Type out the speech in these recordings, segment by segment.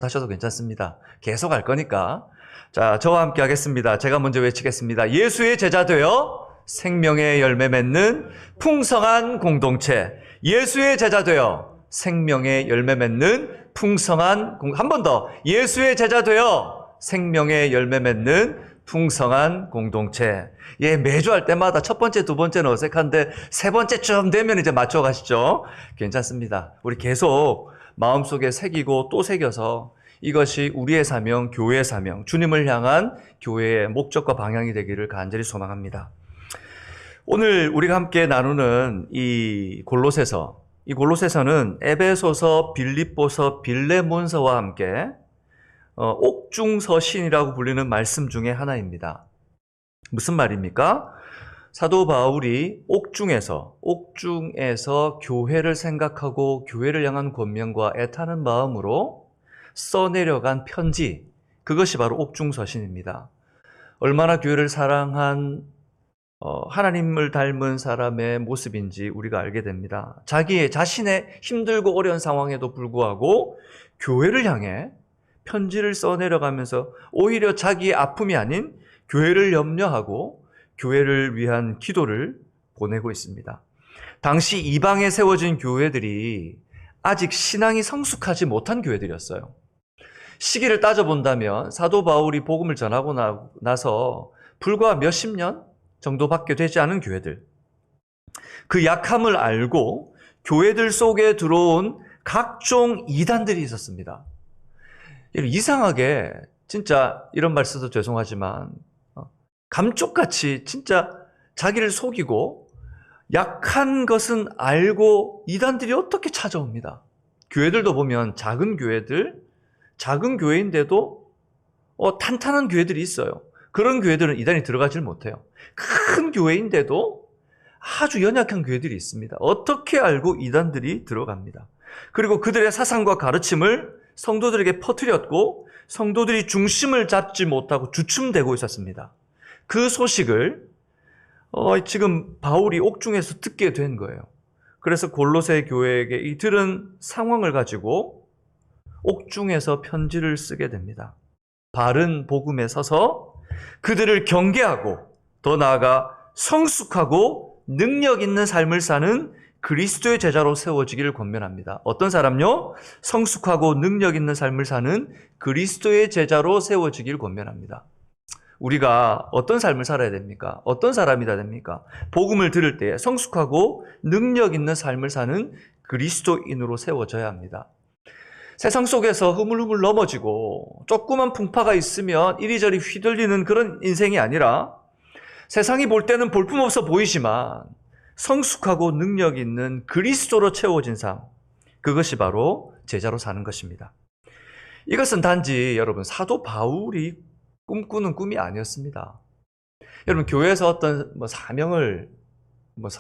하셔도 괜찮습니다. 계속 할 거니까. 자, 저와 함께 하겠습니다. 제가 먼저 외치겠습니다. 예수의 제자 되어 생명의 열매 맺는 풍성한 공동체. 예수의 제자 되어 생명의 열매 맺는 한 번 더. 예수의 제자 되어 생명의 열매 맺는 풍성한 공동체. 예, 매주 할 때마다 첫 번째, 두 번째는 어색한데 세 번째쯤 되면 이제 맞춰 가시죠. 괜찮습니다. 우리 계속 마음속에 새기고 또 새겨서 이것이 우리의 사명, 교회의 사명, 주님을 향한 교회의 목적과 방향이 되기를 간절히 소망합니다. 오늘 우리가 함께 나누는 이 골로새서는 에베소서, 빌립보서, 빌레몬서와 함께 옥중서신이라고 불리는 말씀 중에 하나입니다. 무슨 말입니까? 사도 바울이 옥중에서 교회를 생각하고 교회를 향한 권면과 애타는 마음으로 써내려간 편지, 그것이 바로 옥중서신입니다. 얼마나 교회를 사랑한 하나님을 닮은 사람의 모습인지 우리가 알게 됩니다. 자신의 힘들고 어려운 상황에도 불구하고 교회를 향해 편지를 써내려가면서 오히려 자기의 아픔이 아닌 교회를 염려하고 교회를 위한 기도를 보내고 있습니다. 당시 이방에 세워진 교회들이 아직 신앙이 성숙하지 못한 교회들이었어요. 시기를 따져본다면 사도 바울이 복음을 전하고 나서 불과 몇십 년 정도밖에 되지 않은 교회들, 그 약함을 알고 교회들 속에 들어온 각종 이단들이 있었습니다. 이상하게 진짜 이런 말 써서 죄송하지만 감쪽같이 진짜 자기를 속이고 약한 것은 알고 이단들이 어떻게 찾아옵니다. 교회들도 보면 작은 교회인데도 탄탄한 교회들이 있어요. 그런 교회들은 이단이 들어가질 못해요. 큰 교회인데도 아주 연약한 교회들이 있습니다. 어떻게 알고 이단들이 들어갑니다. 그리고 그들의 사상과 가르침을 성도들에게 퍼뜨렸고 성도들이 중심을 잡지 못하고 주춤되고 있었습니다. 그 소식을 지금 바울이 옥중에서 듣게 된 거예요. 그래서 골로새 교회에게 이 들은 상황을 가지고 옥중에서 편지를 쓰게 됩니다. 바른 복음에 서서 그들을 경계하고 더 나아가 성숙하고 능력 있는 삶을 사는 그리스도의 제자로 세워지기를 권면합니다. 어떤 사람요? 성숙하고 능력 있는 삶을 사는 그리스도의 제자로 세워지기를 권면합니다. 우리가 어떤 삶을 살아야 됩니까? 어떤 사람이다 됩니까? 복음을 들을 때 성숙하고 능력 있는 삶을 사는 그리스도인으로 세워져야 합니다. 세상 속에서 흐물흐물 넘어지고 조그만 풍파가 있으면 이리저리 휘둘리는 그런 인생이 아니라 세상이 볼 때는 볼품없어 보이지만 성숙하고 능력 있는 그리스도로 채워진 삶, 그것이 바로 제자로 사는 것입니다. 이것은 단지 여러분 사도 바울이 꿈꾸는 꿈이 아니었습니다. 여러분 교회에서 어떤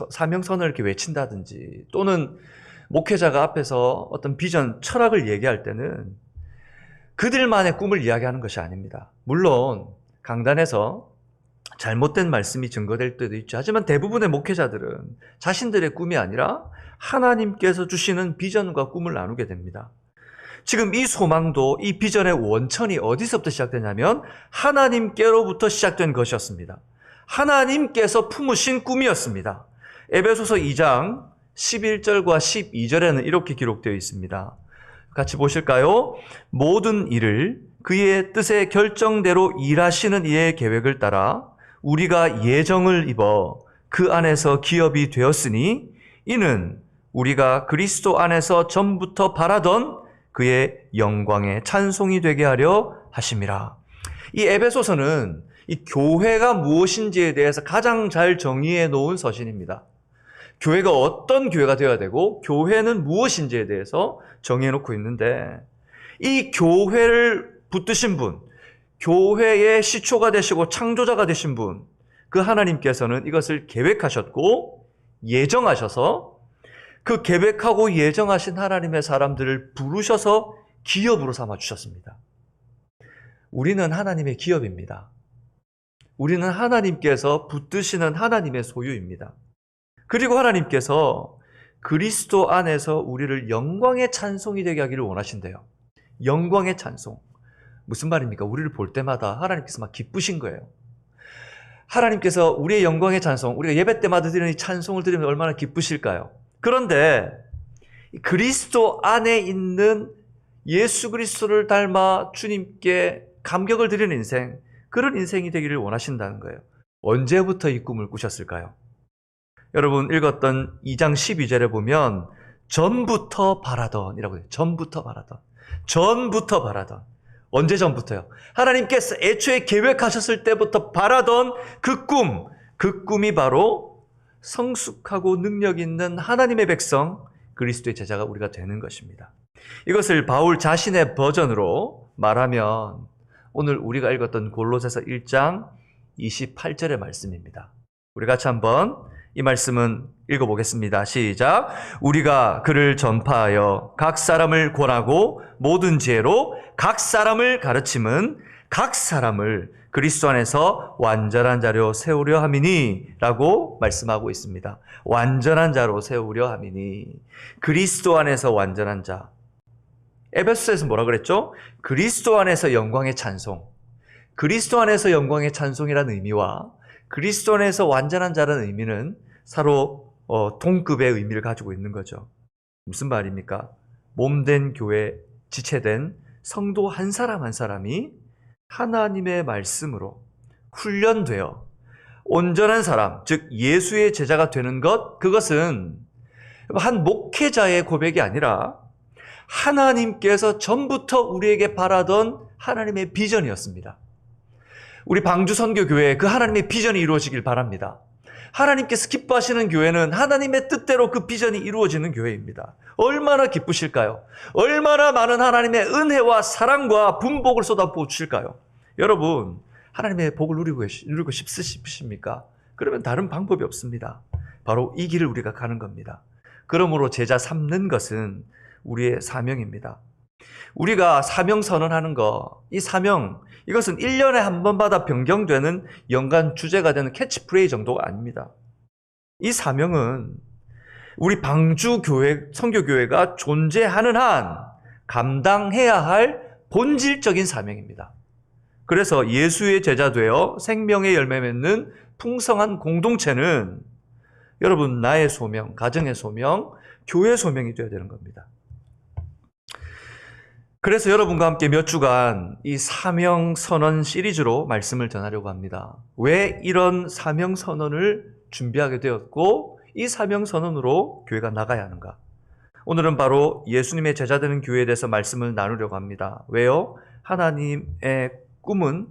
사명선을 이렇게 외친다든지 또는 목회자가 앞에서 어떤 비전, 철학을 얘기할 때는 그들만의 꿈을 이야기하는 것이 아닙니다. 물론 강단에서 잘못된 말씀이 증거될 때도 있죠. 하지만 대부분의 목회자들은 자신들의 꿈이 아니라 하나님께서 주시는 비전과 꿈을 나누게 됩니다. 지금 이 소망도 이 비전의 원천이 어디서부터 시작되냐면 하나님께로부터 시작된 것이었습니다. 하나님께서 품으신 꿈이었습니다. 에베소서 2장 11절과 12절에는 이렇게 기록되어 있습니다. 같이 보실까요? 모든 일을 그의 뜻의 결정대로 일하시는 이의 계획을 따라 우리가 예정을 입어 그 안에서 기업이 되었으니 이는 우리가 그리스도 안에서 전부터 바라던 그의 영광의 찬송이 되게 하려 하심이라. 이 에베소서는 이 교회가 무엇인지에 대해서 가장 잘 정의해 놓은 서신입니다. 교회가 어떤 교회가 되어야 되고 교회는 무엇인지에 대해서 정의해 놓고 있는데 이 교회를 붙드신 분, 교회의 시초가 되시고 창조자가 되신 분, 그 하나님께서는 이것을 계획하셨고 예정하셔서 그 계획하고 예정하신 하나님의 사람들을 부르셔서 기업으로 삼아주셨습니다. 우리는 하나님의 기업입니다. 우리는 하나님께서 붙드시는 하나님의 소유입니다. 그리고 하나님께서 그리스도 안에서 우리를 영광의 찬송이 되게 하기를 원하신대요. 영광의 찬송. 무슨 말입니까? 우리를 볼 때마다 하나님께서 막 기쁘신 거예요. 하나님께서 우리의 영광의 찬송, 우리가 예배 때마다 드리는 이 찬송을 드리면 얼마나 기쁘실까요? 그런데 그리스도 안에 있는 예수 그리스도를 닮아 주님께 감격을 드리는 인생, 그런 인생이 되기를 원하신다는 거예요. 언제부터 이 꿈을 꾸셨을까요? 여러분 읽었던 2장 12절에 보면 전부터 바라던 이라고 해요. 전부터 바라던. 언제 전부터요? 하나님께서 애초에 계획하셨을 때부터 바라던 그 꿈이 바로 성숙하고 능력 있는 하나님의 백성, 그리스도의 제자가 우리가 되는 것입니다. 이것을 바울 자신의 버전으로 말하면 오늘 우리가 읽었던 골로새서 1장 28절의 말씀입니다. 우리 같이 한번 이 말씀은 읽어보겠습니다. 시작. 우리가 그를 전파하여 각 사람을 권하고 모든 지혜로 각 사람을 가르침은 각 사람을 그리스도 안에서 완전한 자로 세우려 함이니 라고 말씀하고 있습니다. 완전한 자로 세우려 함이니. 그리스도 안에서 완전한 자. 에베소서에서 뭐라 그랬죠? 그리스도 안에서 영광의 찬송. 그리스도 안에서 영광의 찬송이라는 의미와 그리스도 안에서 완전한 자라는 의미는 서로 동급의 의미를 가지고 있는 거죠. 무슨 말입니까? 몸된 교회, 지체된 성도 한 사람 한 사람이 하나님의 말씀으로 훈련되어 온전한 사람, 즉 예수의 제자가 되는 것, 그것은 한 목회자의 고백이 아니라 하나님께서 전부터 우리에게 바라던 하나님의 비전이었습니다. 우리 방주선교교회 그 하나님의 비전이 이루어지길 바랍니다. 하나님께서 기뻐하시는 교회는 하나님의 뜻대로 그 비전이 이루어지는 교회입니다. 얼마나 기쁘실까요? 얼마나 많은 하나님의 은혜와 사랑과 분복을 쏟아부어 주실까요? 여러분, 하나님의 복을 누리고 싶으십니까? 그러면 다른 방법이 없습니다. 바로 이 길을 우리가 가는 겁니다. 그러므로 제자 삼는 것은 우리의 사명입니다. 우리가 사명 선언하는 거, 이 사명, 이것은 1년에 한 번마다 변경되는 연간 주제가 되는 캐치프레이즈 정도가 아닙니다. 이 사명은 우리 방주교회, 선교교회가 존재하는 한 감당해야 할 본질적인 사명입니다. 그래서 예수의 제자 되어 생명의 열매 맺는 풍성한 공동체는 여러분 나의 소명, 가정의 소명, 교회 소명이 되어야 되는 겁니다. 그래서 여러분과 함께 몇 주간 이 사명 선언 시리즈로 말씀을 전하려고 합니다. 왜 이런 사명 선언을 준비하게 되었고 이 사명 선언으로 교회가 나가야 하는가? 오늘은 바로 예수님의 제자 되는 교회에 대해서 말씀을 나누려고 합니다. 왜요? 하나님의 꿈은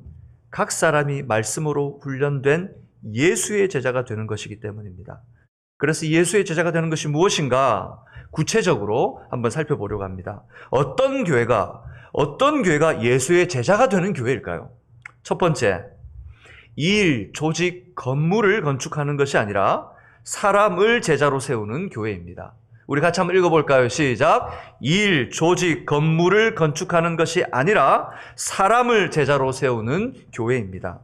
각 사람이 말씀으로 훈련된 예수의 제자가 되는 것이기 때문입니다. 그래서 예수의 제자가 되는 것이 무엇인가? 구체적으로 한번 살펴보려고 합니다. 어떤 교회가 예수의 제자가 되는 교회일까요? 첫 번째, 일, 조직, 건물을 건축하는 것이 아니라 사람을 제자로 세우는 교회입니다. 우리 같이 한번 읽어볼까요? 시작. 일, 조직, 건물을 건축하는 것이 아니라 사람을 제자로 세우는 교회입니다.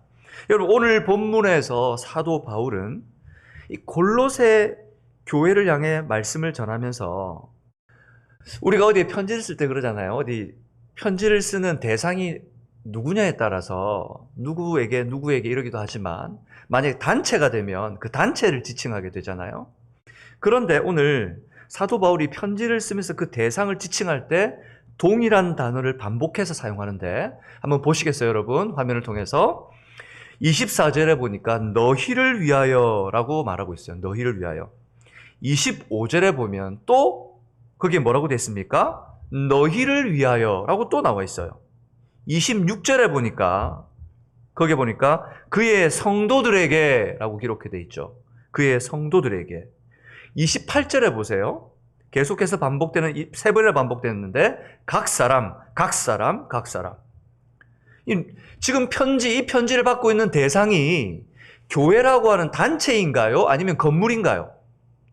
여러분, 오늘 본문에서 사도 바울은 이 골로새 교회를 향해 말씀을 전하면서 우리가 어디에 편지를 쓸 때 그러잖아요. 어디 편지를 쓰는 대상이 누구냐에 따라서 누구에게 이러기도 하지만 만약에 단체가 되면 그 단체를 지칭하게 되잖아요. 그런데 오늘 사도 바울이 편지를 쓰면서 그 대상을 지칭할 때 동일한 단어를 반복해서 사용하는데 한번 보시겠어요, 여러분? 화면을 통해서 24절에 보니까 너희를 위하여라고 말하고 있어요. 너희를 위하여. 25절에 보면 또 거기에 뭐라고 되어 있습니까? 너희를 위하여라고 또 나와 있어요. 26절에 보니까 거기에 보니까 그의 성도들에게 라고 기록해 되어 있죠. 그의 성도들에게. 28절에 보세요. 계속해서 반복되는, 세 번이나 반복됐는데 각 사람. 지금 이 편지를 받고 있는 대상이 교회라고 하는 단체인가요? 아니면 건물인가요?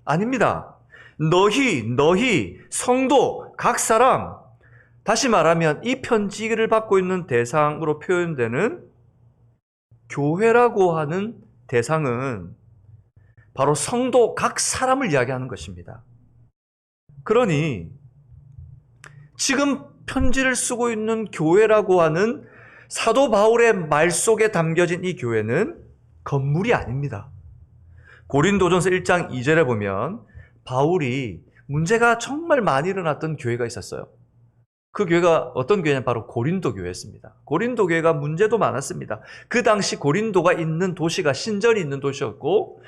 아닙니다. 너희, 성도, 각 사람. 다시 말하면 이 편지를 받고 있는 대상으로 표현되는 교회라고 하는 대상은 바로 성도 각 사람을 이야기하는 것입니다. 그러니 지금 편지를 쓰고 있는 교회라고 하는 사도 바울의 말 속에 담겨진 이 교회는 건물이 아닙니다. 고린도전서 1장 2절에 보면 바울이 문제가 정말 많이 일어났던 교회가 있었어요. 그 교회가 어떤 교회냐면 바로 고린도 교회였습니다. 고린도 교회가 문제도 많았습니다. 그 당시 고린도가 있는 도시가 신전이 있는 도시였고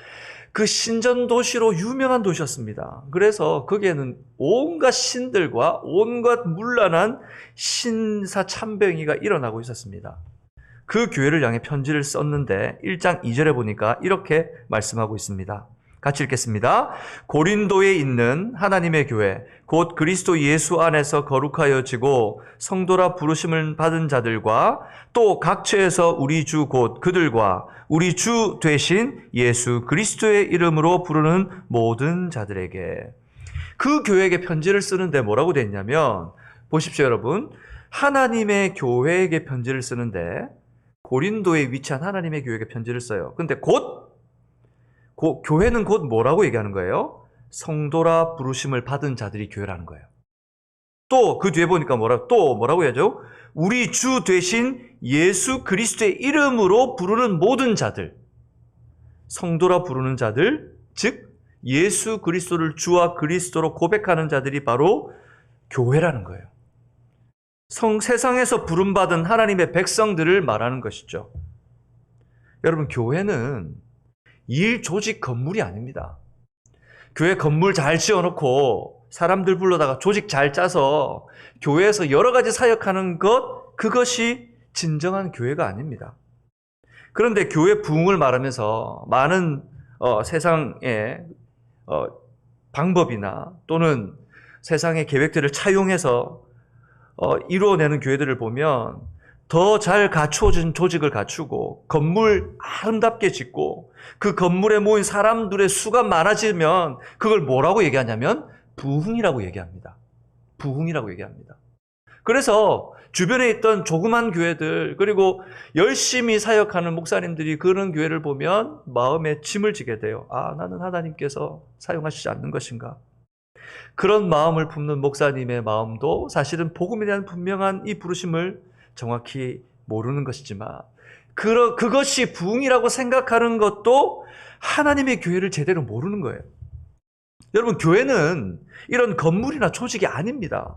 그 신전 도시로 유명한 도시였습니다. 그래서 거기에는 온갖 신들과 온갖 문란한 신사 참병이가 일어나고 있었습니다. 그 교회를 향해 편지를 썼는데 1장 2절에 보니까 이렇게 말씀하고 있습니다. 같이 읽겠습니다. 고린도에 있는 하나님의 교회 곧 그리스도 예수 안에서 거룩하여지고 성도라 부르심을 받은 자들과 또 각처에서 우리 주 곧 그들과 우리 주 되신 예수 그리스도의 이름으로 부르는 모든 자들에게. 그 교회에게 편지를 쓰는데 뭐라고 돼 있냐면 보십시오 여러분. 하나님의 교회에게 편지를 쓰는데 고린도에 위치한 하나님의 교회에게 편지를 써요. 근데 교회는 곧 뭐라고 얘기하는 거예요? 성도라 부르심을 받은 자들이 교회라는 거예요. 또 그 뒤에 보니까 뭐라고 해야죠? 우리 주 되신 예수 그리스도의 이름으로 부르는 모든 자들. 성도라 부르는 자들, 즉 예수 그리스도를 주와 그리스도로 고백하는 자들이 바로 교회라는 거예요. 세상에서 부름받은 하나님의 백성들을 말하는 것이죠. 여러분, 교회는 일 조직 건물이 아닙니다. 교회 건물 잘 지어놓고 사람들 불러다가 조직 잘 짜서 교회에서 여러 가지 사역하는 그것이 진정한 교회가 아닙니다. 그런데 교회 부흥을 말하면서 많은 세상의 방법이나 또는 세상의 계획들을 차용해서 이루어내는 교회들을 보면 더 잘 갖추어진 조직을 갖추고 건물 아름답게 짓고 그 건물에 모인 사람들의 수가 많아지면 그걸 뭐라고 얘기하냐면 부흥이라고 얘기합니다. 부흥이라고 얘기합니다. 그래서 주변에 있던 조그만 교회들 그리고 열심히 사역하는 목사님들이 그런 교회를 보면 마음에 짐을 지게 돼요. 아, 나는 하나님께서 사용하시지 않는 것인가? 그런 마음을 품는 목사님의 마음도 사실은 복음에 대한 분명한 이 부르심을 정확히 모르는 것이지만 그것이 부흥이라고 생각하는 것도 하나님의 교회를 제대로 모르는 거예요. 여러분, 교회는 이런 건물이나 조직이 아닙니다.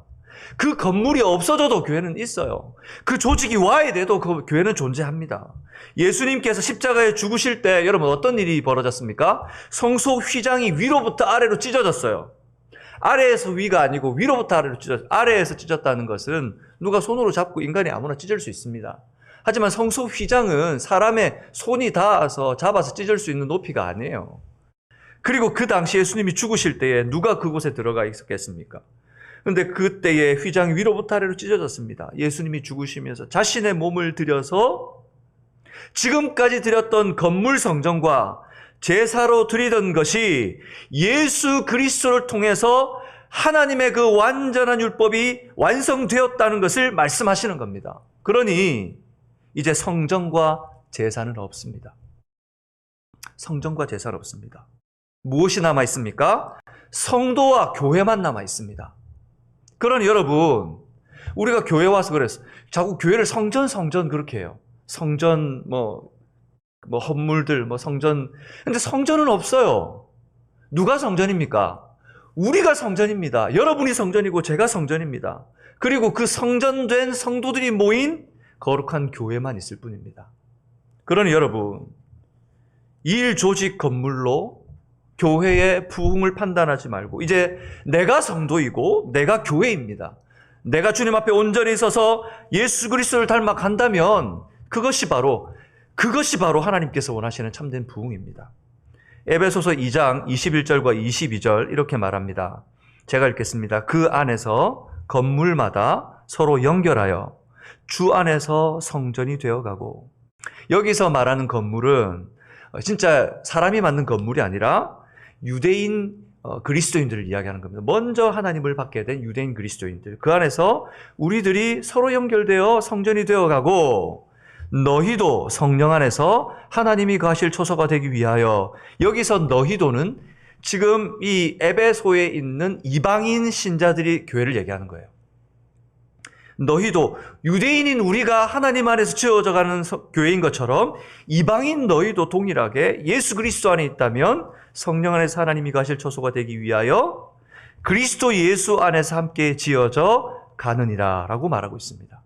그 건물이 없어져도 교회는 있어요. 그 조직이 와야 돼도 그 교회는 존재합니다. 예수님께서 십자가에 죽으실 때 여러분 어떤 일이 벌어졌습니까? 성소 휘장이 위로부터 아래로 찢어졌어요. 아래에서 위가 아니고 위로부터 아래로 아래에서 찢었다는 것은 누가 손으로 잡고 인간이 아무나 찢을 수 있습니다. 하지만 성소 휘장은 사람의 손이 닿아서 잡아서 찢을 수 있는 높이가 아니에요. 그리고 그 당시 예수님이 죽으실 때에 누가 그곳에 들어가 있었겠습니까? 그런데 그때에 휘장이 위로부터 아래로 찢어졌습니다. 예수님이 죽으시면서 자신의 몸을 들여서 지금까지 드렸던 건물 성전과 제사로 드리던 것이 예수 그리스도를 통해서 하나님의 그 완전한 율법이 완성되었다는 것을 말씀하시는 겁니다. 그러니 이제 성전과 제사는 없습니다. 성전과 제사는 없습니다. 무엇이 남아 있습니까? 성도와 교회만 남아 있습니다. 그러니 여러분, 우리가 교회 와서 그랬어. 자꾸 교회를 성전 그렇게 해요. 성전 헌물들 성전. 근데 성전은 없어요. 누가 성전입니까? 우리가 성전입니다. 여러분이 성전이고 제가 성전입니다. 그리고 그 성전된 성도들이 모인 거룩한 교회만 있을 뿐입니다. 그러니 여러분, 일 조직 건물로 교회의 부흥을 판단하지 말고 이제 내가 성도이고 내가 교회입니다. 내가 주님 앞에 온전히 서서 예수 그리스도를 닮아 간다면 그것이 바로 하나님께서 원하시는 참된 부흥입니다. 에베소서 2장 21절과 22절 이렇게 말합니다. 제가 읽겠습니다. 그 안에서 건물마다 서로 연결하여 주 안에서 성전이 되어가고. 여기서 말하는 건물은 진짜 사람이 만든 건물이 아니라 유대인 그리스도인들을 이야기하는 겁니다. 먼저 하나님을 받게 된 유대인 그리스도인들. 그 안에서 우리들이 서로 연결되어 성전이 되어가고 너희도 성령 안에서 하나님이 거하실 초소가 되기 위하여. 여기서 너희도는 지금 이 에베소에 있는 이방인 신자들이 교회를 얘기하는 거예요. 너희도 유대인인 우리가 하나님 안에서 지어져 가는 교회인 것처럼 이방인 너희도 동일하게 예수 그리스도 안에 있다면 성령 안에서 하나님이 가실 처소가 되기 위하여 그리스도 예수 안에서 함께 지어져 가느니라 라고 말하고 있습니다.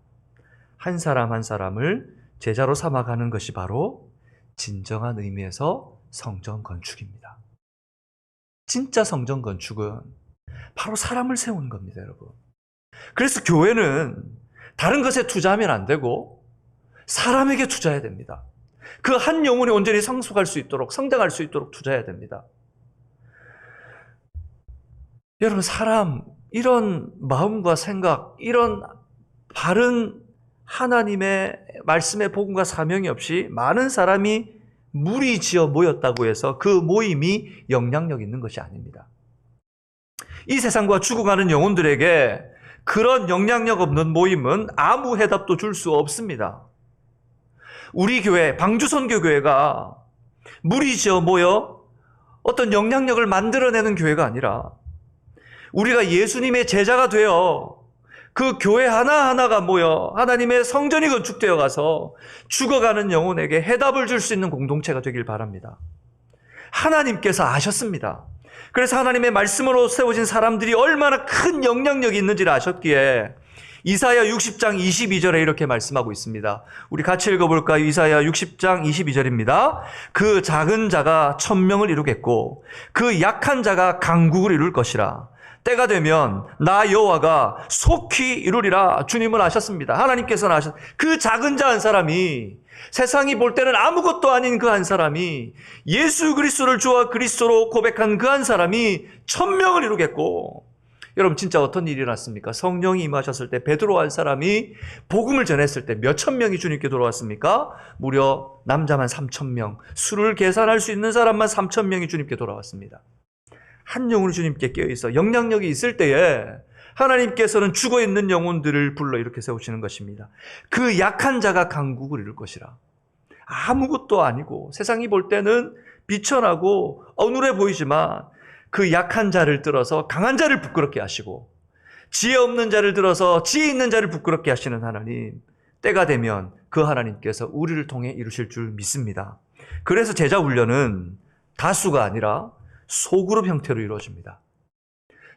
한 사람 한 사람을 제자로 삼아가는 것이 바로 진정한 의미에서 성전 건축입니다. 진짜 성전 건축은 바로 사람을 세우는 겁니다, 여러분. 그래서 교회는 다른 것에 투자하면 안 되고 사람에게 투자해야 됩니다. 그 한 영혼이 온전히 성숙할 수 있도록, 성장할 수 있도록 투자해야 됩니다. 여러분, 사람, 이런 마음과 생각, 이런 바른 하나님의 말씀의 복음과 사명이 없이 많은 사람이 무리지어 모였다고 해서 그 모임이 영향력 있는 것이 아닙니다. 이 세상과 죽어가는 영혼들에게 그런 영향력 없는 모임은 아무 해답도 줄 수 없습니다. 우리 교회, 방주선교교회가 무리지어 모여 어떤 영향력을 만들어내는 교회가 아니라 우리가 예수님의 제자가 되어 그 교회 하나하나가 모여 하나님의 성전이 건축되어 가서 죽어가는 영혼에게 해답을 줄 수 있는 공동체가 되길 바랍니다. 하나님께서 아셨습니다. 그래서 하나님의 말씀으로 세워진 사람들이 얼마나 큰 영향력이 있는지를 아셨기에 이사야 60장 22절에 이렇게 말씀하고 있습니다. 우리 같이 읽어볼까요? 이사야 60장 22절입니다. 그 작은 자가 천명을 이루겠고 그 약한 자가 강국을 이룰 것이라. 때가 되면 나 여호와가 속히 이루리라. 주님은 아셨습니다. 하나님께서는 그 작은 자 한 사람이, 세상이 볼 때는 아무것도 아닌 그 한 사람이, 예수 그리스도를 주와 그리스도로 고백한 그 한 사람이 천명을 이루겠고, 여러분 진짜 어떤 일이 일어났습니까? 성령이 임하셨을 때 베드로 한 사람이 복음을 전했을 때 몇 천 명이 주님께 돌아왔습니까? 무려 남자만 3,000명, 수를 계산할 수 있는 사람만 3,000명이 주님께 돌아왔습니다. 한 영혼이 주님께 깨어있어 영향력이 있을 때에 하나님께서는 죽어있는 영혼들을 불러 이렇게 세우시는 것입니다. 그 약한 자가 강국을 이룰 것이라. 아무것도 아니고 세상이 볼 때는 비천하고 어눌해 보이지만 그 약한 자를 들어서 강한 자를 부끄럽게 하시고 지혜 없는 자를 들어서 지혜 있는 자를 부끄럽게 하시는 하나님, 때가 되면 그 하나님께서 우리를 통해 이루실 줄 믿습니다. 그래서 제자 훈련은 다수가 아니라 소그룹 형태로 이루어집니다.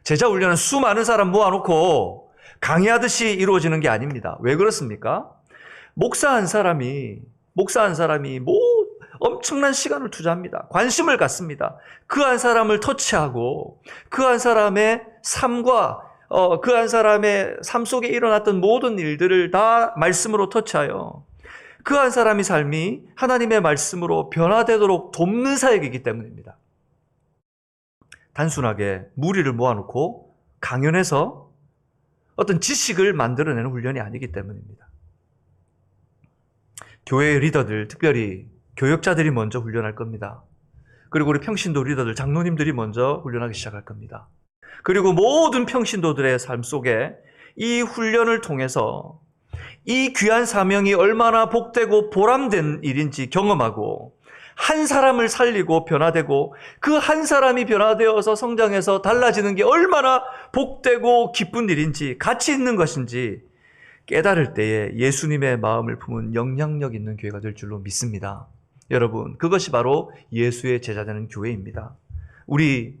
제자 훈련은 수많은 사람 모아놓고 강의하듯이 이루어지는 게 아닙니다. 왜 그렇습니까? 목사 한 사람이 엄청난 시간을 투자합니다. 관심을 갖습니다. 그 한 사람을 터치하고 그 한 사람의 삶과 그 한 사람의 삶 속에 일어났던 모든 일들을 다 말씀으로 터치하여 그 한 사람의 삶이 하나님의 말씀으로 변화되도록 돕는 사역이기 때문입니다. 단순하게 무리를 모아놓고 강연해서 어떤 지식을 만들어내는 훈련이 아니기 때문입니다. 교회의 리더들, 특별히 교역자들이 먼저 훈련할 겁니다. 그리고 우리 평신도 리더들, 장로님들이 먼저 훈련하기 시작할 겁니다. 그리고 모든 평신도들의 삶 속에 이 훈련을 통해서 이 귀한 사명이 얼마나 복되고 보람된 일인지 경험하고 한 사람을 살리고 변화되고 그 한 사람이 변화되어서 성장해서 달라지는 게 얼마나 복되고 기쁜 일인지, 가치 있는 것인지 깨달을 때에 예수님의 마음을 품은 영향력 있는 교회가 될 줄로 믿습니다. 여러분, 그것이 바로 예수의 제자되는 교회입니다. 우리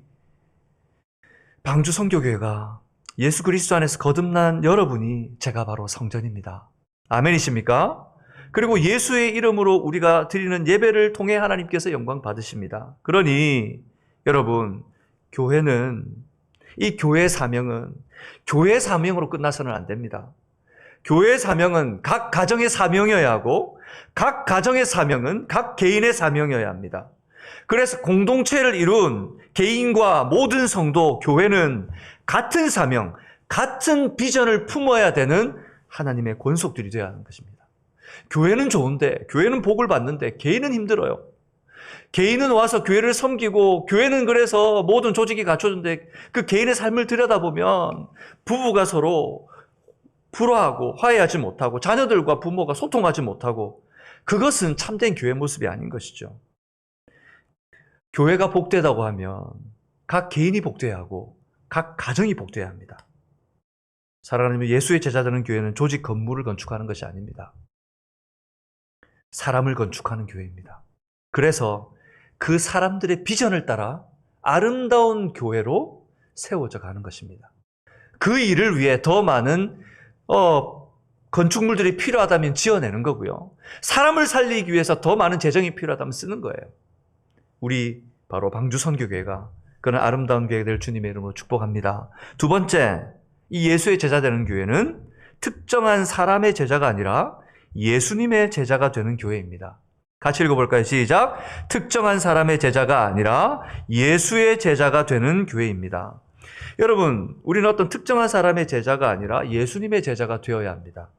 방주 선교교회가 예수 그리스도 안에서 거듭난 여러분이 제가 바로 성전입니다. 아멘이십니까? 그리고 예수의 이름으로 우리가 드리는 예배를 통해 하나님께서 영광 받으십니다. 그러니 여러분, 이 교회의 사명은 교회의 사명으로 끝나서는 안 됩니다. 교회의 사명은 각 가정의 사명이어야 하고 각 가정의 사명은 각 개인의 사명이어야 합니다. 그래서 공동체를 이룬 개인과 모든 성도, 교회는 같은 사명, 같은 비전을 품어야 되는 하나님의 권속들이 되어야 하는 것입니다. 교회는 좋은데, 교회는 복을 받는데 개인은 힘들어요. 개인은 와서 교회를 섬기고 교회는 그래서 모든 조직이 갖춰준데 그 개인의 삶을 들여다보면 부부가 서로 불화하고 화해하지 못하고 자녀들과 부모가 소통하지 못하고, 그것은 참된 교회 모습이 아닌 것이죠. 교회가 복되다고 하면 각 개인이 복되어야 하고 각 가정이 복되어야 합니다. 사랑하는 예수의 제자 되는 교회는 조직 건물을 건축하는 것이 아닙니다. 사람을 건축하는 교회입니다. 그래서 그 사람들의 비전을 따라 아름다운 교회로 세워져 가는 것입니다. 그 일을 위해 더 많은 건축물들이 필요하다면 지어내는 거고요. 사람을 살리기 위해서 더 많은 재정이 필요하다면 쓰는 거예요. 우리 바로 방주 선교교회가 그런 아름다운 교회가 될 주님의 이름으로 축복합니다. 두 번째, 이 예수의 제자 되는 교회는 특정한 사람의 제자가 아니라 예수님의 제자가 되는 교회입니다. 같이 읽어볼까요? 시작. 특정한 사람의 제자가 아니라 예수의 제자가 되는 교회입니다. 여러분, 우리는 어떤 특정한 사람의 제자가 아니라 예수님의 제자가 되어야 합니다.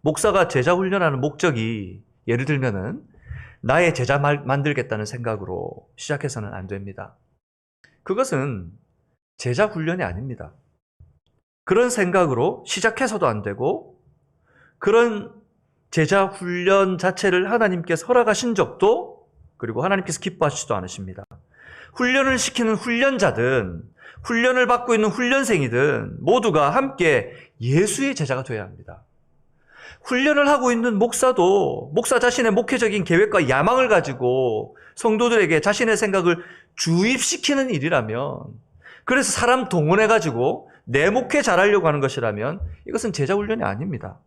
목사가 제자 훈련하는 목적이 예를 들면은 나의 제자 만들겠다는 생각으로 시작해서는 안 됩니다. 그것은 제자 훈련이 아닙니다. 그런 생각으로 시작해서도 안 되고 그런 제자 훈련 자체를 하나님께서 허락하신 적도 그리고 하나님께서 기뻐하시지도 않으십니다. 훈련을 시키는 훈련자든 훈련을 받고 있는 훈련생이든 모두가 함께 예수의 제자가 되어야 합니다. 훈련을 하고 있는 목사도 목사 자신의 목회적인 계획과 야망을 가지고 성도들에게 자신의 생각을 주입시키는 일이라면, 그래서 사람 동원해가지고 내 목회 잘하려고 하는 것이라면 이것은 제자 훈련이 아닙니다.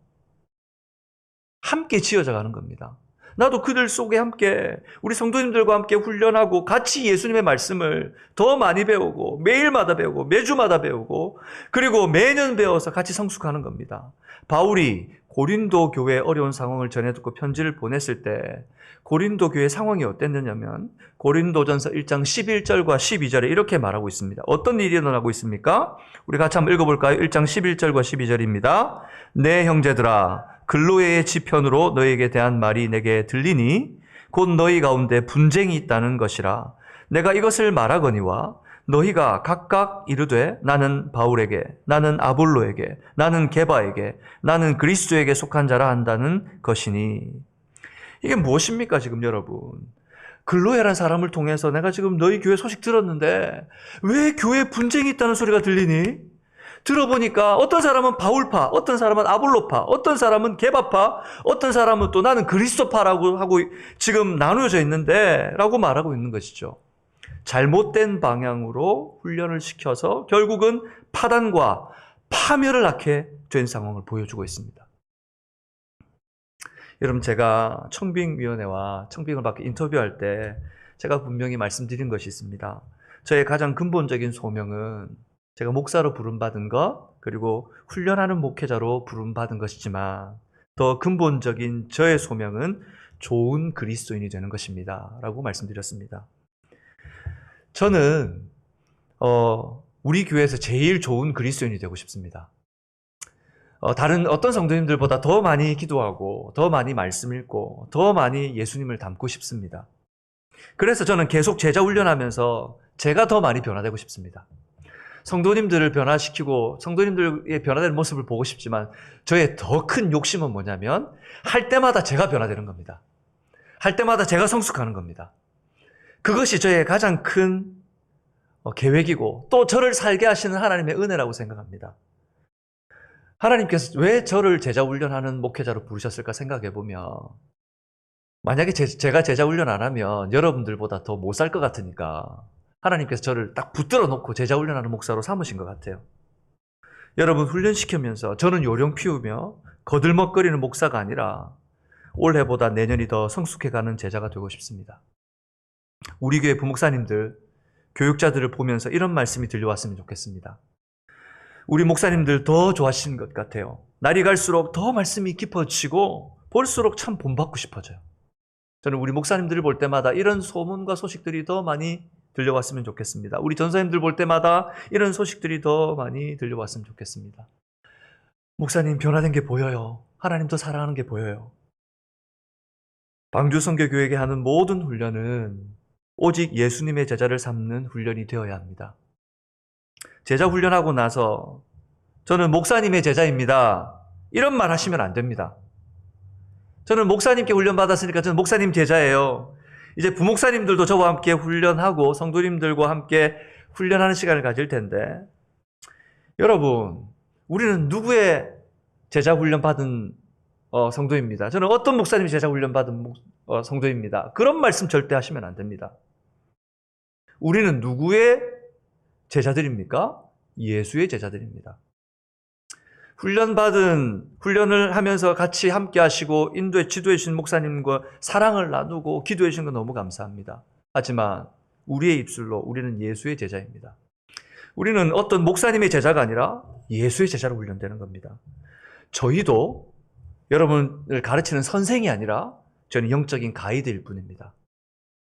함께 지어져 가는 겁니다. 나도 그들 속에 함께 우리 성도님들과 함께 훈련하고 같이 예수님의 말씀을 더 많이 배우고 매일마다 배우고 매주마다 배우고 그리고 매년 배워서 같이 성숙하는 겁니다. 바울이 고린도 교회의 어려운 상황을 전해 듣고 편지를 보냈을 때 고린도 교회 상황이 어땠느냐면 고린도전서 1장 11절과 12절에 이렇게 말하고 있습니다. 어떤 일이 일어나고 있습니까? 우리 같이 한번 읽어볼까요? 1장 11절과 12절입니다. 네 형제들아, 글로에의 지편으로 너희에게 대한 말이 내게 들리니 곧 너희 가운데 분쟁이 있다는 것이라. 내가 이것을 말하거니와 너희가 각각 이르되 나는 바울에게, 나는 아볼로에게, 나는 게바에게, 나는 그리스도에게 속한 자라 한다는 것이니. 이게 무엇입니까 지금 여러분? 글로에라는 사람을 통해서 내가 지금 너희 교회 소식 들었는데 왜 교회에 분쟁이 있다는 소리가 들리니? 들어보니까 어떤 사람은 바울파, 어떤 사람은 아볼로파, 어떤 사람은 게바파, 어떤 사람은 또 나는 그리스도파라고 하고 지금 나누어져 있는데 라고 말하고 있는 것이죠. 잘못된 방향으로 훈련을 시켜서 결국은 파단과 파멸을 낳게 된 상황을 보여주고 있습니다. 여러분, 제가 청빙위원회와 청빙을 받고 인터뷰할 때 제가 분명히 말씀드린 것이 있습니다. 저의 가장 근본적인 소명은 제가 목사로 부름받은 것, 그리고 훈련하는 목회자로 부름받은 것이지만 더 근본적인 저의 소명은 좋은 그리스도인이 되는 것입니다 라고 말씀드렸습니다. 저는 우리 교회에서 제일 좋은 그리스도인이 되고 싶습니다. 다른 어떤 성도님들보다 더 많이 기도하고 더 많이 말씀 읽고 더 많이 예수님을 닮고 싶습니다. 그래서 저는 계속 제자 훈련하면서 제가 더 많이 변화되고 싶습니다. 성도님들을 변화시키고 성도님들의 변화되는 모습을 보고 싶지만 저의 더 큰 욕심은 뭐냐면 할 때마다 제가 변화되는 겁니다. 할 때마다 제가 성숙하는 겁니다. 그것이 저의 가장 큰 계획이고 또 저를 살게 하시는 하나님의 은혜라고 생각합니다. 하나님께서 왜 저를 제자 훈련하는 목회자로 부르셨을까 생각해 보면 만약에 제가 제자 훈련 안 하면 여러분들보다 더 못 살 것 같으니까 하나님께서 저를 딱 붙들어 놓고 제자 훈련하는 목사로 삼으신 것 같아요. 여러분 훈련시키면서 저는 요령 피우며 거들먹거리는 목사가 아니라 올해보다 내년이 더 성숙해가는 제자가 되고 싶습니다. 우리 교회 부목사님들, 교육자들을 보면서 이런 말씀이 들려왔으면 좋겠습니다. 우리 목사님들 더 좋아하시는 것 같아요. 날이 갈수록 더 말씀이 깊어지고 볼수록 참 본받고 싶어져요. 저는 우리 목사님들을 볼 때마다 이런 소문과 소식들이 더 많이 들려왔으면 좋겠습니다. 우리 전사님들 볼 때마다 이런 소식들이 더 많이 들려왔으면 좋겠습니다. 목사님 변화된 게 보여요. 하나님 더 사랑하는 게 보여요. 방주선교교회에 하는 모든 훈련은 오직 예수님의 제자를 삼는 훈련이 되어야 합니다. 제자 훈련하고 나서 저는 목사님의 제자입니다. 이런 말 하시면 안 됩니다. 저는 목사님께 훈련받았으니까 저는 목사님 제자예요. 이제 부목사님들도 저와 함께 훈련하고 성도님들과 함께 훈련하는 시간을 가질 텐데 여러분, 우리는 누구의 제자 훈련 받은 성도입니다. 저는 어떤 목사님이 제자 훈련 받은 성도입니다. 그런 말씀 절대 하시면 안 됩니다. 우리는 누구의 제자들입니까? 예수의 제자들입니다. 훈련을 하면서 같이 함께 하시고 인도에 지도해 주신 목사님과 사랑을 나누고 기도해 주신 거 너무 감사합니다. 하지만 우리의 입술로 우리는 예수의 제자입니다. 우리는 어떤 목사님의 제자가 아니라 예수의 제자로 훈련되는 겁니다. 저희도 여러분을 가르치는 선생이 아니라 저는 영적인 가이드일 뿐입니다.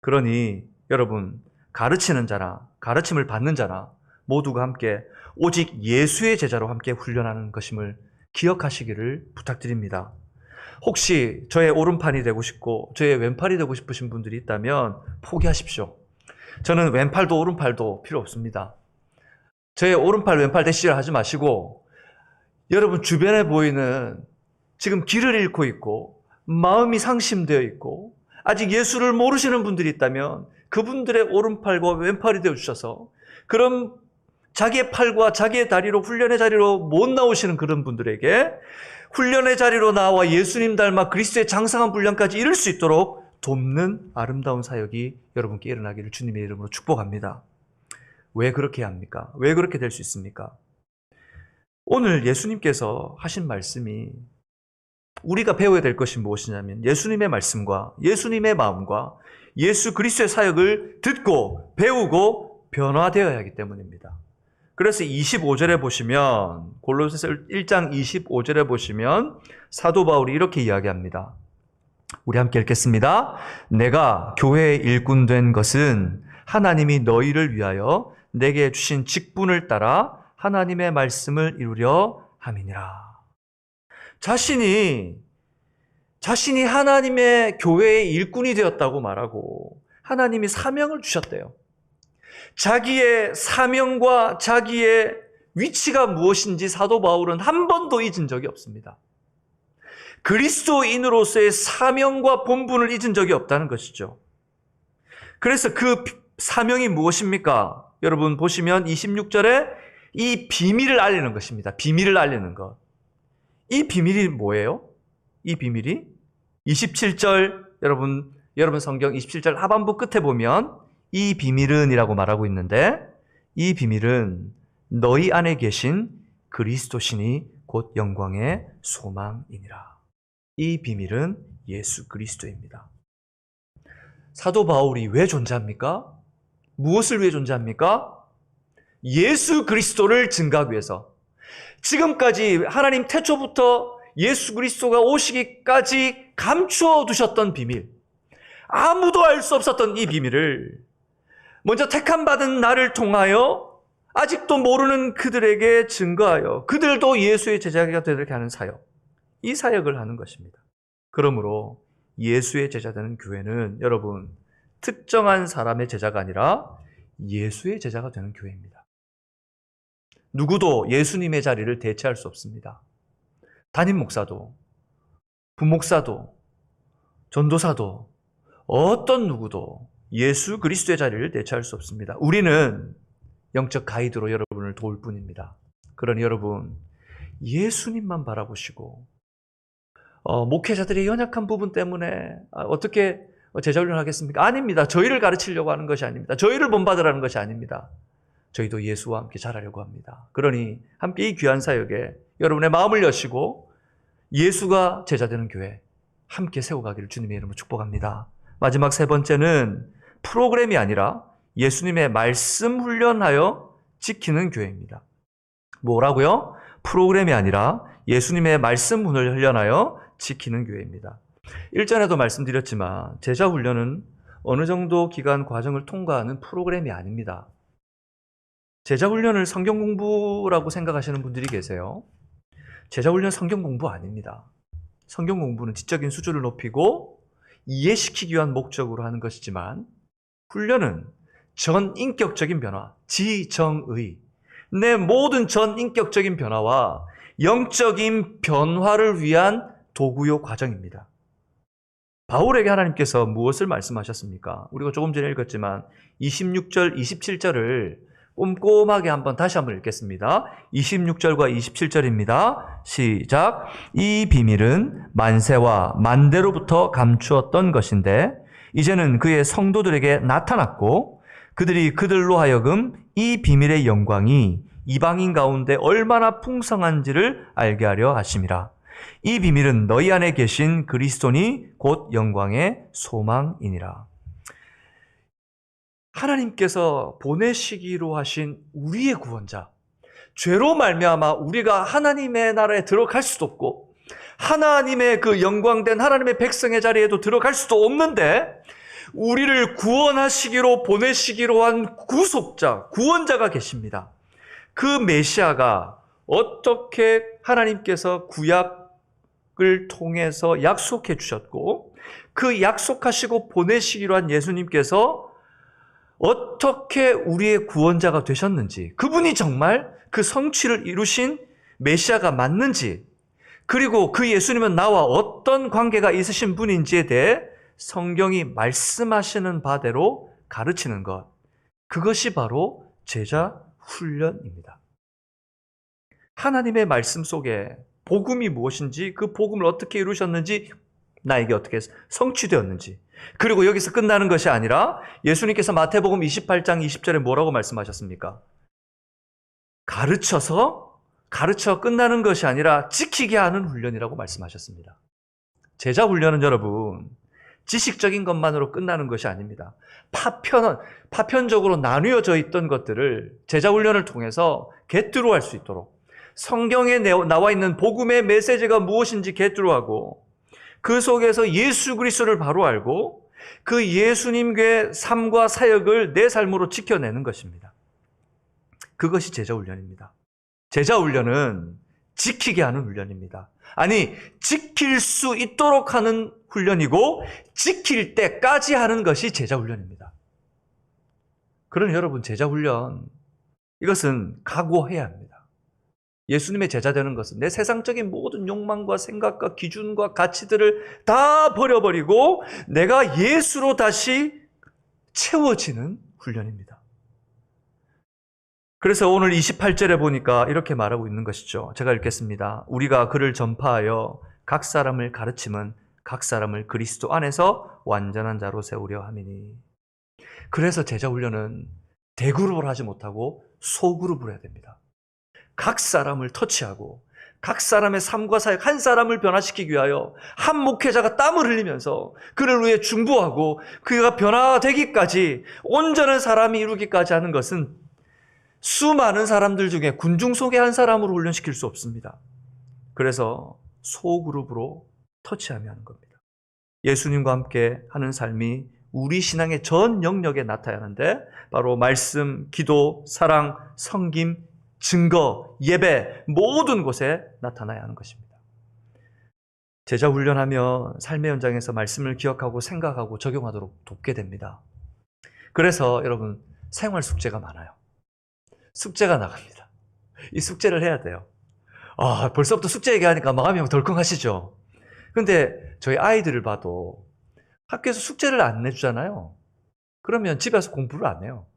그러니 여러분, 가르치는 자나 가르침을 받는 자나 모두가 함께 오직 예수의 제자로 함께 훈련하는 것임을 기억하시기를 부탁드립니다. 혹시 저의 오른팔이 되고 싶고 저의 왼팔이 되고 싶으신 분들이 있다면 포기하십시오. 저는 왼팔도 오른팔도 필요 없습니다. 저의 오른팔 왼팔 대시를 하지 마시고 여러분 주변에 보이는 지금 길을 잃고 있고 마음이 상심되어 있고 아직 예수를 모르시는 분들이 있다면 그분들의 오른팔과 왼팔이 되어주셔서 그럼 자기의 팔과 자기의 다리로 훈련의 자리로 못 나오시는 그런 분들에게 훈련의 자리로 나와 예수님 닮아 그리스도의 장성한 분량까지 이룰 수 있도록 돕는 아름다운 사역이 여러분께 일어나기를 주님의 이름으로 축복합니다. 왜 그렇게 합니까? 왜 그렇게 될 수 있습니까? 오늘 예수님께서 하신 말씀이 우리가 배워야 될 것이 무엇이냐면 예수님의 말씀과 예수님의 마음과 예수 그리스도의 사역을 듣고 배우고 변화되어야 하기 때문입니다. 그래서 25절에 보시면 골로새서 1장 25절에 보시면 사도 바울이 이렇게 이야기합니다. 우리 함께 읽겠습니다. 내가 교회의 일꾼 된 것은 하나님이 너희를 위하여 내게 주신 직분을 따라 하나님의 말씀을 이루려 함이니라. 자신이 하나님의 교회의 일꾼이 되었다고 말하고 하나님이 사명을 주셨대요. 자기의 사명과 자기의 위치가 무엇인지 사도 바울은 한 번도 잊은 적이 없습니다. 그리스도인으로서의 사명과 본분을 잊은 적이 없다는 것이죠. 그래서 그 사명이 무엇입니까? 여러분 보시면 26절에 이 비밀을 알리는 것입니다. 비밀을 알리는 것. 이 비밀이 뭐예요? 이 비밀이 27절 여러분 성경 27절 하반부 끝에 보면 이 비밀은 이라고 말하고 있는데 이 비밀은 너희 안에 계신 그리스도시니 곧 영광의 소망이니라. 이 비밀은 예수 그리스도입니다. 사도 바울이 왜 존재합니까? 무엇을 위해 존재합니까? 예수 그리스도를 증거하기 위해서. 지금까지 하나님 태초부터 예수 그리스도가 오시기까지 감추어 두셨던 비밀, 아무도 알 수 없었던 이 비밀을 먼저 택함받은 나를 통하여 아직도 모르는 그들에게 증거하여 그들도 예수의 제자가 되게 하는 사역, 이 사역을 하는 것입니다. 그러므로 예수의 제자 되는 교회는 여러분 특정한 사람의 제자가 아니라 예수의 제자가 되는 교회입니다. 누구도 예수님의 자리를 대체할 수 없습니다. 담임 목사도, 부목사도, 전도사도, 어떤 누구도 예수 그리스도의 자리를 대체할 수 없습니다. 우리는 영적 가이드로 여러분을 도울 뿐입니다. 그러니 여러분, 예수님만 바라보시고 목회자들의 연약한 부분 때문에 어떻게 제자훈련을 하겠습니까? 아닙니다. 저희를 가르치려고 하는 것이 아닙니다. 저희를 본받으라는 것이 아닙니다. 저희도 예수와 함께 자라려고 합니다. 그러니 함께 이 귀한 사역에 여러분의 마음을 여시고 예수가 제자되는 교회 함께 세워가기를 주님의 이름으로 축복합니다. 마지막 세 번째는 프로그램이 아니라 예수님의 말씀 훈련하여 지키는 교회입니다. 뭐라고요? 프로그램이 아니라 예수님의 말씀 훈련하여 지키는 교회입니다. 일전에도 말씀드렸지만 제자 훈련은 어느 정도 기간 과정을 통과하는 프로그램이 아닙니다. 제자 훈련을 성경 공부라고 생각하시는 분들이 계세요. 제자 훈련 성경 공부 아닙니다. 성경 공부는 지적인 수준을 높이고 이해시키기 위한 목적으로 하는 것이지만 훈련은 전인격적인 변화, 지정의, 내 모든 전인격적인 변화와 영적인 변화를 위한 도구요 과정입니다. 바울에게 하나님께서 무엇을 말씀하셨습니까? 우리가 조금 전에 읽었지만 26절, 27절을 꼼꼼하게 다시 한번 읽겠습니다. 26절과 27절입니다. 시작. 이 비밀은 만세와 만대로부터 감추었던 것인데 이제는 그의 성도들에게 나타났고 그들이 그들로 하여금 이 비밀의 영광이 이방인 가운데 얼마나 풍성한지를 알게 하려 하심이라. 이 비밀은 너희 안에 계신 그리스도니 곧 영광의 소망이니라. 하나님께서 보내시기로 하신 우리의 구원자, 죄로 말미암아 우리가 하나님의 나라에 들어갈 수도 없고 하나님의 그 영광된 하나님의 백성의 자리에도 들어갈 수도 없는데 우리를 구원하시기로 보내시기로 한 구속자, 구원자가 계십니다. 그 메시아가 어떻게 하나님께서 구약을 통해서 약속해 주셨고 그 약속하시고 보내시기로 한 예수님께서 어떻게 우리의 구원자가 되셨는지, 그분이 정말 그 성취를 이루신 메시아가 맞는지, 그리고 그 예수님은 나와 어떤 관계가 있으신 분인지에 대해 성경이 말씀하시는 바대로 가르치는 것, 그것이 바로 제자 훈련입니다. 하나님의 말씀 속에 복음이 무엇인지, 그 복음을 어떻게 이루셨는지, 나에게 어떻게 성취되었는지, 그리고 여기서 끝나는 것이 아니라 예수님께서 마태복음 28장 20절에 뭐라고 말씀하셨습니까? 가르쳐 끝나는 것이 아니라 지키게 하는 훈련이라고 말씀하셨습니다. 제자 훈련은 여러분, 지식적인 것만으로 끝나는 것이 아닙니다. 파편적으로 나뉘어져 있던 것들을 제자 훈련을 통해서 겟트루할 수 있도록 성경에 나와 있는 복음의 메시지가 무엇인지 겟트루하고 그 속에서 예수 그리스도를 바로 알고 그 예수님의 삶과 사역을 내 삶으로 지켜내는 것입니다. 그것이 제자 훈련입니다. 제자 훈련은 지키게 하는 훈련입니다. 아니, 지킬 수 있도록 하는 훈련이고 지킬 때까지 하는 것이 제자 훈련입니다. 그러니 여러분, 제자 훈련, 이것은 각오해야 합니다. 예수님의 제자 되는 것은 내 세상적인 모든 욕망과 생각과 기준과 가치들을 다 버려버리고 내가 예수로 다시 채워지는 훈련입니다. 그래서 오늘 28절에 보니까 이렇게 말하고 있는 것이죠. 제가 읽겠습니다. 우리가 그를 전파하여 각 사람을 가르침은 각 사람을 그리스도 안에서 완전한 자로 세우려 함이니. 그래서 제자 훈련은 대그룹을 하지 못하고 소그룹을 해야 됩니다. 각 사람을 터치하고 각 사람의 삶과 사역, 한 사람을 변화시키기 위하여 한 목회자가 땀을 흘리면서 그를 위해 중보하고 그가 변화되기까지 온전한 사람이 이루기까지 하는 것은 수많은 사람들 중에 군중 속의 한 사람으로 훈련시킬 수 없습니다. 그래서 소그룹으로 터치하며 하는 겁니다. 예수님과 함께 하는 삶이 우리 신앙의 전 영역에 나타나는데 바로 말씀, 기도, 사랑, 섬김, 증거, 예배 모든 곳에 나타나야 하는 것입니다. 제자 훈련하면 삶의 현장에서 말씀을 기억하고 생각하고 적용하도록 돕게 됩니다. 그래서 여러분, 생활 숙제가 많아요. 숙제가 나갑니다. 이 숙제를 해야 돼요. 벌써부터 숙제 얘기하니까 마음이 덜컹하시죠? 근데 저희 아이들을 봐도 학교에서 숙제를 안 내주잖아요. 그러면 집에서 공부를 안 해요.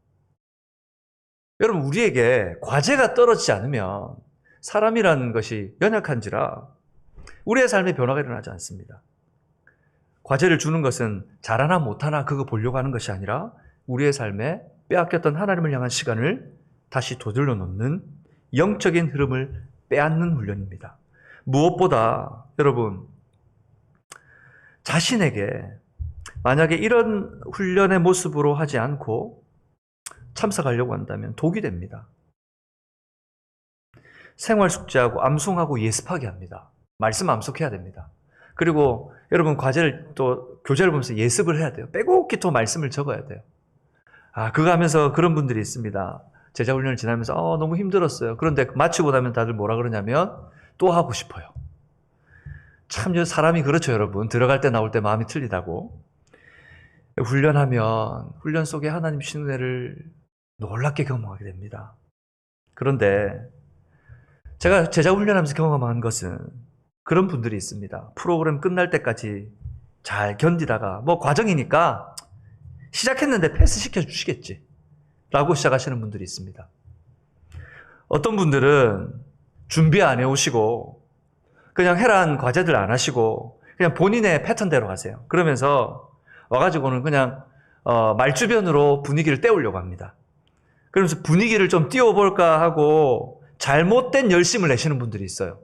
여러분, 우리에게 과제가 떨어지지 않으면 사람이라는 것이 연약한지라 우리의 삶에 변화가 일어나지 않습니다. 과제를 주는 것은 잘하나 못하나 그거 보려고 하는 것이 아니라 우리의 삶에 빼앗겼던 하나님을 향한 시간을 다시 되돌려 놓는 영적인 흐름을 빼앗는 훈련입니다. 무엇보다 여러분, 자신에게 만약에 이런 훈련의 모습으로 하지 않고 참석하려고 한다면 독이 됩니다. 생활 숙제하고 암송하고 예습하게 합니다. 말씀 암송해야 됩니다. 그리고 여러분, 과제를 또 교재를 보면서 예습을 해야 돼요. 빼곡히 또 말씀을 적어야 돼요. 그거 하면서 그런 분들이 있습니다. 제자 훈련을 지나면서 너무 힘들었어요. 그런데 마치고 나면 다들 뭐라 그러냐면 또 하고 싶어요. 참 사람이 그렇죠, 여러분. 들어갈 때 나올 때 마음이 틀리다고. 훈련하면 훈련 속에 하나님 주시는 은혜를 놀랍게 경험하게 됩니다. 그런데 제가 제자 훈련하면서 경험한 것은 그런 분들이 있습니다. 프로그램 끝날 때까지 잘 견디다가 과정이니까 시작했는데 패스시켜 주시겠지 라고 시작하시는 분들이 있습니다. 어떤 분들은 준비 안 해오시고 그냥 해란 과제들 안 하시고 그냥 본인의 패턴대로 하세요. 그러면서 와가지고는 그냥 말주변으로 분위기를 떼우려고 합니다. 그러면서 분위기를 좀 띄워볼까 하고 잘못된 열심을 내시는 분들이 있어요.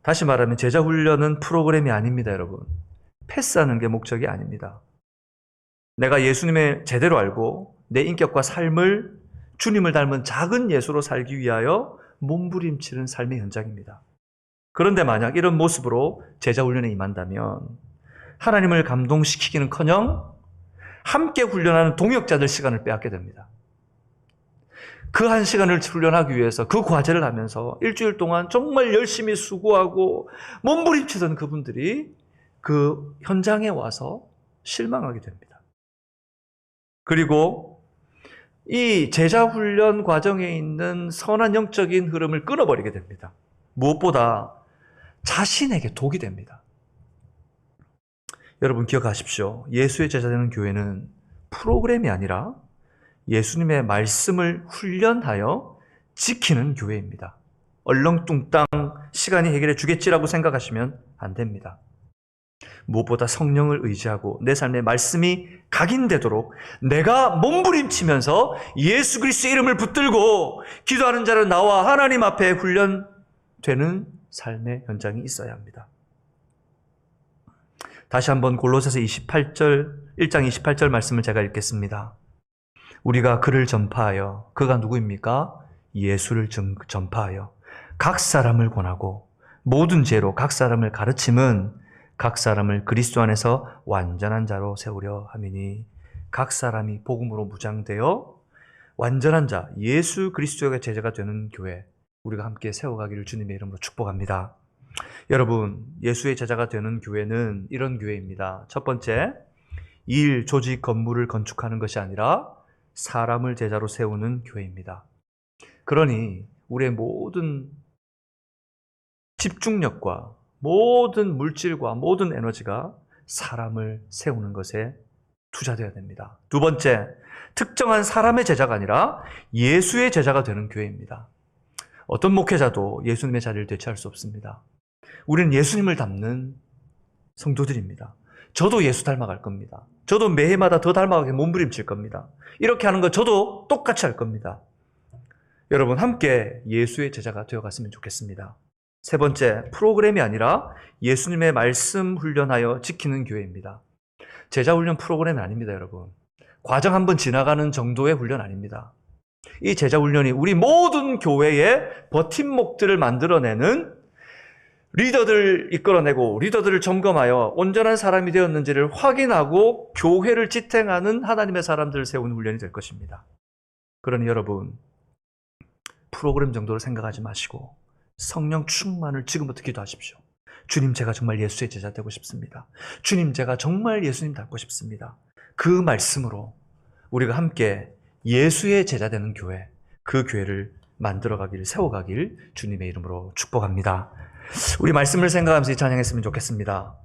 다시 말하면 제자훈련은 프로그램이 아닙니다, 여러분. 패스하는 게 목적이 아닙니다. 내가 예수님을 제대로 알고 내 인격과 삶을 주님을 닮은 작은 예수로 살기 위하여 몸부림치는 삶의 현장입니다. 그런데 만약 이런 모습으로 제자훈련에 임한다면 하나님을 감동시키기는커녕 함께 훈련하는 동역자들 시간을 빼앗게 됩니다. 그 한 시간을 훈련하기 위해서 그 과제를 하면서 일주일 동안 정말 열심히 수고하고 몸부림치던 그분들이 그 현장에 와서 실망하게 됩니다. 그리고 이 제자훈련 과정에 있는 선한 영적인 흐름을 끊어버리게 됩니다. 무엇보다 자신에게 독이 됩니다. 여러분 기억하십시오. 예수의 제자되는 교회는 프로그램이 아니라 예수님의 말씀을 훈련하여 지키는 교회입니다. 얼렁뚱땅 시간이 해결해 주겠지라고 생각하시면 안 됩니다. 무엇보다 성령을 의지하고 내 삶의 말씀이 각인되도록 내가 몸부림치면서 예수 그리스도의 이름을 붙들고 기도하는 자는 나와 하나님 앞에 훈련되는 삶의 현장이 있어야 합니다. 다시 한번 골로새서 1장 28절 말씀을 제가 읽겠습니다. 우리가 그를 전파하여, 그가 누구입니까? 예수를 전파하여 각 사람을 권하고 모든 죄로 각 사람을 가르침은 각 사람을 그리스도 안에서 완전한 자로 세우려 함이니, 각 사람이 복음으로 무장되어 완전한 자, 예수 그리스도의 제자가 되는 교회, 우리가 함께 세워가기를 주님의 이름으로 축복합니다. 여러분, 예수의 제자가 되는 교회는 이런 교회입니다. 첫 번째, 일, 조직, 건물을 건축하는 것이 아니라 사람을 제자로 세우는 교회입니다. 그러니 우리의 모든 집중력과 모든 물질과 모든 에너지가 사람을 세우는 것에 투자되어야 됩니다. 두 번째, 특정한 사람의 제자가 아니라 예수의 제자가 되는 교회입니다. 어떤 목회자도 예수님의 자리를 대체할 수 없습니다. 우리는 예수님을 닮는 성도들입니다. 저도 예수 닮아갈 겁니다. 저도 매해마다 더 닮아가게 몸부림칠 겁니다. 이렇게 하는 거 저도 똑같이 할 겁니다. 여러분 함께 예수의 제자가 되어갔으면 좋겠습니다. 세 번째, 프로그램이 아니라 예수님의 말씀 훈련하여 지키는 교회입니다. 제자 훈련 프로그램이 아닙니다, 여러분. 과정 한번 지나가는 정도의 훈련 아닙니다. 이 제자 훈련이 우리 모든 교회의 버팀목들을 만들어내는, 리더들을 이끌어내고 리더들을 점검하여 온전한 사람이 되었는지를 확인하고 교회를 지탱하는 하나님의 사람들을 세우는 훈련이 될 것입니다. 그러니 여러분, 프로그램 정도로 생각하지 마시고 성령 충만을 지금부터 기도하십시오. 주님, 제가 정말 예수의 제자 되고 싶습니다. 주님, 제가 정말 예수님 닮고 싶습니다. 그 말씀으로 우리가 함께 예수의 제자 되는 교회, 그 교회를 만들어가길, 세워가길 주님의 이름으로 축복합니다. 우리 말씀을 생각하면서 찬양했으면 좋겠습니다.